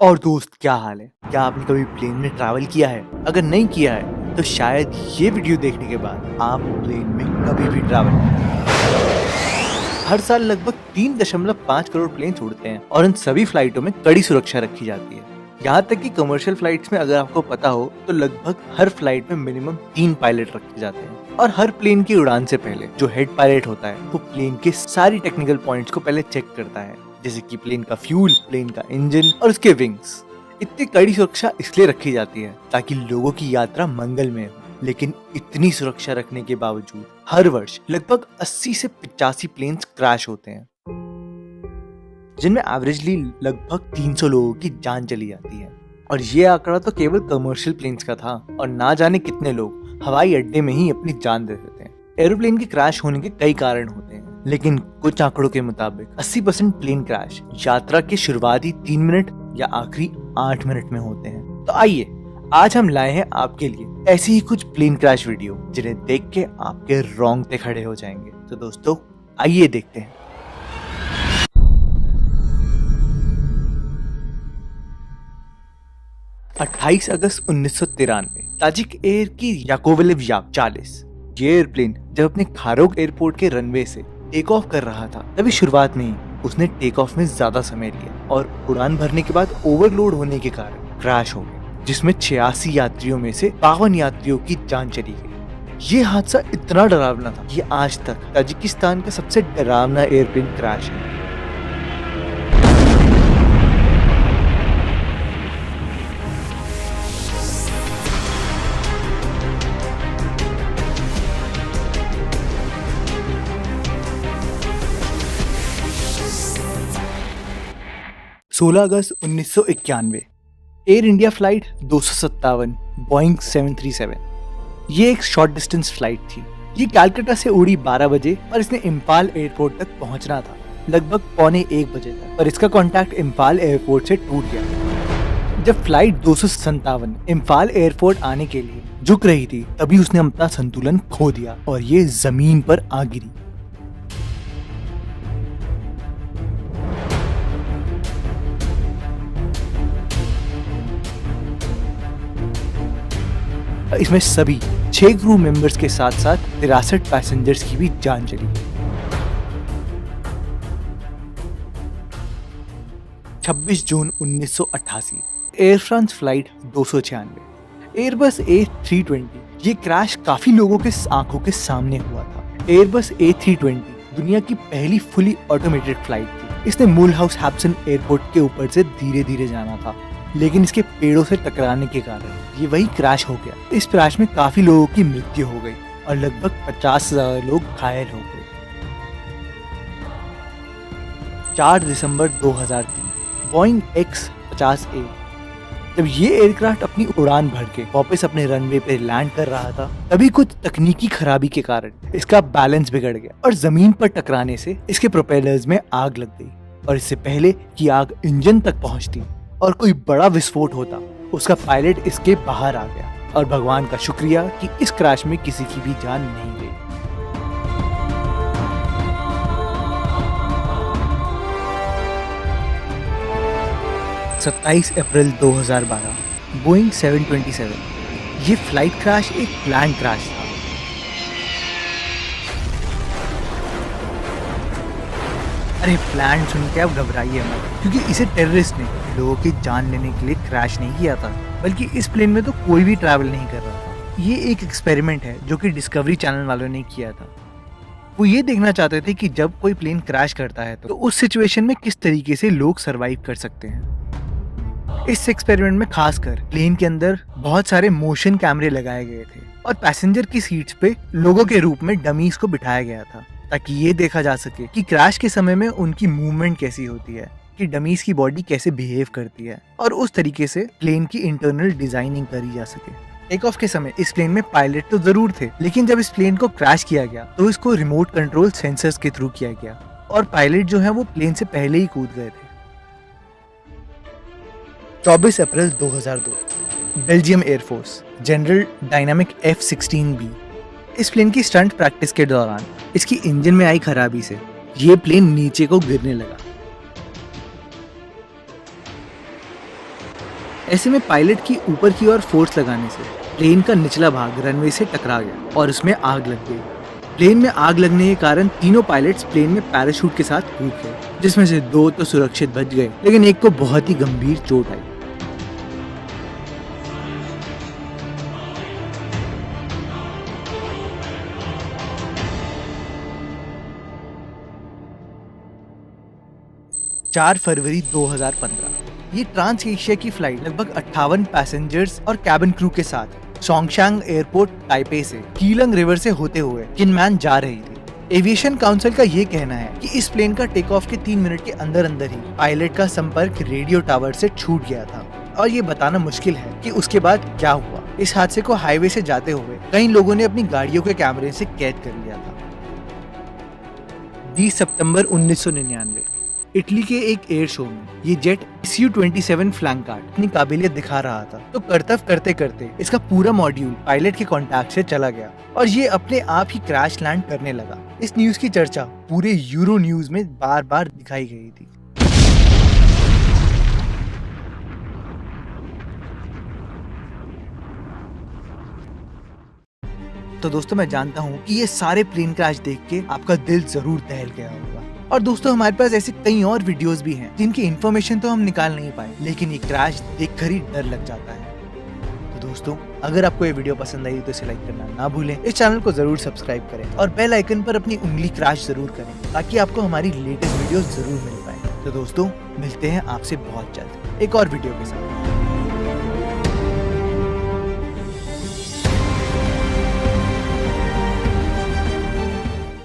और दोस्त, क्या हाल है? क्या आपने कभी प्लेन में ट्रैवल किया है? अगर नहीं किया है तो शायद ये वीडियो देखने के बाद आप प्लेन में कभी भी ट्रैवल नहीं करें। हर साल लगभग 3.5 करोड़ प्लेन उड़ते हैं और इन सभी फ्लाइटों में कड़ी सुरक्षा रखी जाती है। यहाँ तक कि कमर्शियल फ्लाइट्स में अगर आपको पता हो तो लगभग हर फ्लाइट में मिनिमम 3 पायलट रखे जाते हैं और हर प्लेन की उड़ान से पहले जो हेड पायलट होता है वो प्लेन के सारी टेक्निकल पॉइंट्स को पहले चेक करता है, जैसे कि प्लेन का फ्यूल, प्लेन का इंजन और उसके विंग्स। इतनी कड़ी सुरक्षा इसलिए रखी जाती है ताकि लोगों की यात्रा मंगलमय हो। लेकिन इतनी सुरक्षा रखने के बावजूद हर वर्ष लगभग 80 से 85 प्लेन्स क्रैश होते हैं, जिनमें एवरेजली लगभग 300 लोगों की जान चली जाती है। और ये आंकड़ा तो केवल कमर्शियल प्लेन्स का था और ना जाने कितने लोग हवाई अड्डे में ही अपनी जान दे देते हैं। एरोप्लेन के क्रैश होने के कई कारण होते हैं, लेकिन कुछ आंकड़ों के मुताबिक 80% प्लेन क्रैश यात्रा के शुरुआती 3 मिनट या आखिरी 8 मिनट में होते हैं। तो आइए, आज हम लाए हैं आपके लिए ऐसी ही कुछ प्लेन क्रैश वीडियो जिन्हें देख के आपके रोंगटे खड़े हो जाएंगे। तो दोस्तों, आइए देखते हैं। अट्ठाईस अगस्त 1993 ताजिक एयर की याकोवलेव याक 40 ये एयरप्लेन जब अपने खारोग एयरपोर्ट के रनवे से टेक ऑफ कर रहा था, तभी शुरुआत में ही उसने टेक ऑफ में ज्यादा समय लिया और उड़ान भरने के बाद ओवरलोड होने के कारण क्रैश हो गया, जिसमें 86 यात्रियों में से 52 यात्रियों की जान चली गई। ये हादसा इतना डरावना था, ये आज तक ताजिकिस्तान का सबसे डरावना एयरप्लेन क्रैश है। 16 अगस्त 1991 एयर इंडिया फ्लाइट 257 बोइंग 737। ये एक शॉर्ट डिस्टेंस फ्लाइट थी। ये कलकत्ता से उड़ी 12 बजे और इसने इम्फाल एयरपोर्ट तक पहुंचना था लगभग 12:45 बजे तक, पर इसका कॉन्टैक्ट इम्फाल एयरपोर्ट से टूट गया। जब फ्लाइट 257 इम्फाल एयरपोर्ट आने के लिए झुक रही थी, तभी उसने अपना संतुलन खो दिया और ये जमीन पर आ गिरी। इसमें सभी 6 क्रू मेंबर्स के साथ साथ 63 पैसेंजर्स की भी जान चली। 26 जून 1988 air France flight 296 Airbus A320। ये क्रैश काफी लोगों के आंखों के सामने हुआ था। एयरबस A320 दुनिया की पहली फुली ऑटोमेटेड फ्लाइट थी। इसने मूलहाउस हैप्सन एयरपोर्ट के ऊपर से धीरे धीरे जाना था, लेकिन इसके पेड़ों से टकराने के कारण ये वही क्रैश हो गया। इस क्रैश में काफी लोगों की मृत्यु हो गई और लगभग 50 से ज्यादा लोग घायल हो गए। 4 दिसंबर 2003 बोइंग X-50A जब ये एयरक्राफ्ट अपनी उड़ान भर के वापस अपने रनवे पे लैंड कर रहा था, तभी कुछ तकनीकी खराबी के कारण इसका बैलेंस बिगड़ गया और जमीन पर टकराने से इसके प्रोपेलर्स में आग लग गई। और इससे पहले कि आग इंजन तक पहुंचती और कोई बड़ा विस्फोट होता, उसका पायलट इसके बाहर आ गया। और भगवान का शुक्रिया कि इस क्रैश में किसी की भी जान नहीं गई। सत्ताईस अप्रैल 2012 बोइंग 727। ये फ्लाइट क्रैश एक प्लान क्रैश था। अरे प्लान सुन के आप घबराइए मत, क्योंकि इसे टेररिस्ट ने लोगों की जान लेने के लिए क्रैश नहीं किया था, बल्कि इस प्लेन में तो कोई भी ट्रैवल नहीं कर रहा था। ये एक एक्सपेरिमेंट है जो कि डिस्कवरी चैनल वालों ने किया था। वो ये देखना चाहते थे कि जब कोई प्लेन क्रैश करता है तो उस सिचुएशन में किस तरीके से लोग सरवाइव कर सकते हैं। इस एक्सपेरिमेंट में खासकर प्लेन के अंदर बहुत सारे मोशन कैमरे लगाए गए थे और पैसेंजर की सीट्स पे लोगों के रूप में डमीज को बिठाया गया था, ताकि ये देखा जा सके कि क्रैश के समय में उनकी मूवमेंट कैसी होती है, कि डमीज की बॉडी कैसे बिहेव करती है, और उस तरीके से प्लेन की इंटरनल डिजाइनिंग करी जा सके। टेक ऑफ के समय इस प्लेन में पायलट तो जरूर थे, लेकिन जब इस प्लेन को क्रैश किया गया तो इसको रिमोट कंट्रोल सेंसर्स के थ्रू किया गया और पायलट जो है वो प्लेन से पहले ही कूद गए थे। 24 अप्रैल 2002 Belgium air force general dynamic F-16B। इस प्लेन की स्टंट प्रैक्टिस के दौरान इसकी इंजन में आई खराबी से ये प्लेन नीचे को गिरने लगा। ऐसे में पायलट की ऊपर की ओर फोर्स लगाने से प्लेन का निचला भाग रनवे से टकरा गया और उसमें आग लग गई। प्लेन में आग लगने के कारण तीनों पायलट्स प्लेन में पैराशूट के साथ कूद गए, जिसमें से 2 तो सुरक्षित बच गए, लेकिन एक को बहुत ही गंभीर चोट आई। चार फरवरी 2015 ये ट्रांस एशिया की फ्लाइट लगभग 58 पैसेंजर्स और कैबिन क्रू के साथ सोंगशांग एयरपोर्ट ताइपे से कीलंग रिवर से होते हुए किनमैन जा रही थी। एविएशन काउंसिल का ये कहना है कि इस प्लेन का टेक ऑफ के 3 मिनट के अंदर अंदर ही पायलट का संपर्क रेडियो टावर से छूट गया था और ये बताना मुश्किल है कि उसके बाद क्या हुआ। इस हादसे को हाईवे से जाते हुए कई लोगों ने अपनी गाड़ियों के कैमरे से कैद कर लिया था। 20 सितंबर 1999 इटली के एक एयर शो में ये जेट Su-27 फ्लैंक गार्ड अपनी काबिलियत दिखा रहा था, तो करतब करते करते इसका पूरा मॉड्यूल पायलट के कांटेक्ट से चला गया और ये अपने आप ही क्रैश लैंड करने लगा। इस न्यूज की चर्चा पूरे यूरो न्यूज में बार बार दिखाई गई थी। तो दोस्तों, मैं जानता हूँ कि ये सारे प्लेन क्रैश देख के आपका दिल जरूर दहल गया होगा। और दोस्तों, हमारे पास ऐसे कई और वीडियोस भी हैं जिनकी इन्फॉर्मेशन तो हम निकाल नहीं पाए, लेकिन ये क्रैश देखकर ही डर लग जाता है। तो दोस्तों, अगर आपको ये वीडियो पसंद आई तो इसे लाइक करना ना भूलें, इस चैनल को जरूर सब्सक्राइब करें और बेल आइकन पर अपनी उंगली क्रैश जरूर करें ताकि आपको हमारी लेटेस्ट वीडियो जरूर मिल पाए। तो दोस्तों, मिलते हैं आपसे बहुत जल्द एक और वीडियो के साथ।